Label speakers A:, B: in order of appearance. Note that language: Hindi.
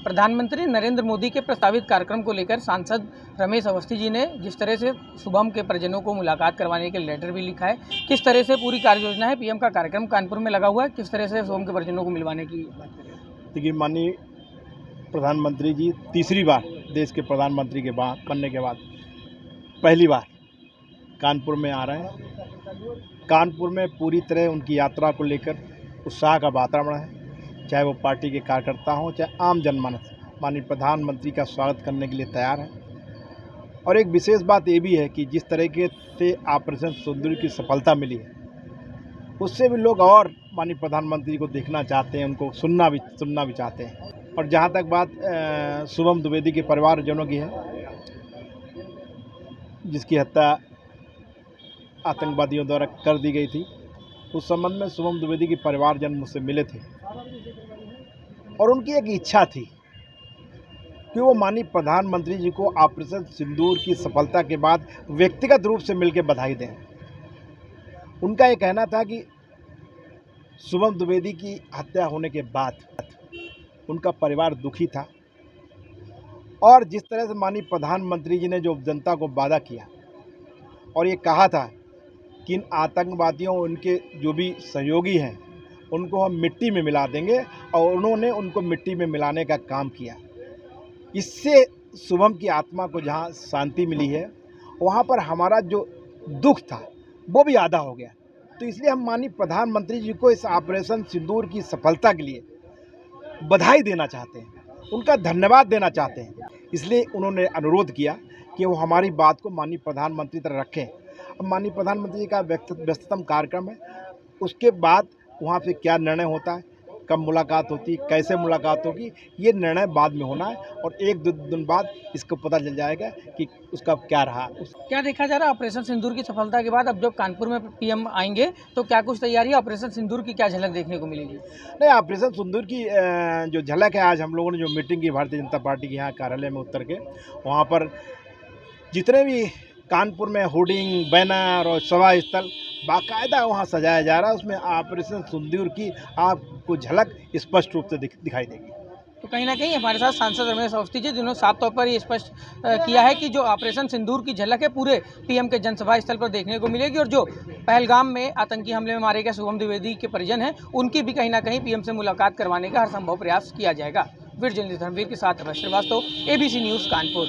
A: प्रधानमंत्री नरेंद्र मोदी के प्रस्तावित कार्यक्रम को लेकर सांसद रमेश अवस्थी जी ने जिस तरह से शुभम के परिजनों को मुलाकात करवाने के लेटर भी लिखा है, किस तरह से पूरी कार्य योजना है, पीएम का कार्यक्रम कानपुर में लगा हुआ है, किस तरह से शुभम के परिजनों को मिलवाने की बात करें।
B: देखिए, माननीय प्रधानमंत्री जी तीसरी बार देश के प्रधानमंत्री के बाद बनने के बाद पहली बार कानपुर में आ रहे हैं। कानपुर में पूरी तरह उनकी यात्रा को लेकर उत्साह का वातावरण है, चाहे वो पार्टी के कार्यकर्ता हों चाहे आम जनमानस माननीय प्रधानमंत्री का स्वागत करने के लिए तैयार है। और एक विशेष बात ये भी है कि जिस तरीके से ऑपरेशन सिंदूर की सफलता मिली है, उससे भी लोग और माननीय प्रधानमंत्री को देखना चाहते हैं, उनको सुनना भी चाहते हैं। और जहाँ तक बात शुभम द्विवेदी के परिवारजनों की है, जिसकी हत्या आतंकवादियों द्वारा कर दी गई थी, उस संबंध में शुभम द्विवेदी के परिवारजन मुझसे मिले थे और उनकी एक इच्छा थी कि वो माननीय प्रधानमंत्री जी को ऑपरेशन सिंदूर की सफलता के बाद व्यक्तिगत रूप से मिलकर बधाई दें। उनका ये कहना था कि शुभम द्विवेदी की हत्या होने के बाद उनका परिवार दुखी था और जिस तरह से माननीय प्रधानमंत्री जी ने जो जनता को वादा किया और ये कहा था कि इन आतंकवादियों उनके जो भी सहयोगी हैं उनको हम मिट्टी में मिला देंगे, और उन्होंने उनको मिट्टी में मिलाने का काम किया। इससे शुभम की आत्मा को जहाँ शांति मिली है, वहाँ पर हमारा जो दुख था वो भी आधा हो गया। तो इसलिए हम माननीय प्रधानमंत्री जी को इस ऑपरेशन सिंदूर की सफलता के लिए बधाई देना चाहते हैं, उनका धन्यवाद देना चाहते हैं। इसलिए उन्होंने अनुरोध किया कि वो हमारी बात को माननीय प्रधानमंत्री तक रखें। अब माननीय प्रधानमंत्री जी का व्यस्ततम कार्यक्रम है, उसके बाद वहाँ पे क्या निर्णय होता है, कब मुलाकात होती, कैसे मुलाकात होगी, ये निर्णय बाद में होना है और एक दो दिन बाद इसको पता चल जाएगा कि उसका क्या रहा।
A: क्या देखा जा रहा है ऑपरेशन सिंदूर की सफलता के बाद अब जब कानपुर में पीएम आएंगे तो क्या कुछ तैयारी है, ऑपरेशन सिंदूर की क्या झलक देखने को मिलेगी?
B: नहीं, ऑपरेशन सिंदूर की जो झलक है, आज हम लोगों ने जो मीटिंग की भारतीय जनता पार्टी के यहाँ कार्यालय में उतर के, वहाँ पर जितने भी कानपुर में होर्डिंग, बैनर और सभा स्थल बाकायदा वहाँ सजाया जा रहा है, उसमें ऑपरेशन सिंदूर की आपको झलक स्पष्ट रूप से दिखाई देगी।
A: तो कहीं ना कहीं हमारे साथ सांसद रमेश अवस्थी जी, जिन्होंने साफ तौर पर ये स्पष्ट किया है कि जो ऑपरेशन सिंदूर की झलक है पूरे पीएम के जनसभा स्थल पर देखने को मिलेगी, और जो पहलगाम में आतंकी हमले में मारे गए शुभम द्विवेदी के परिजन हैं उनकी भी कहीं ना कहीं पीएम से मुलाकात करवाने का हर संभव प्रयास किया जाएगा। वीर जर्नलिस्ट धर्मवीर के साथ रमेश श्रीवास्तव, ABC न्यूज़ कानपुर।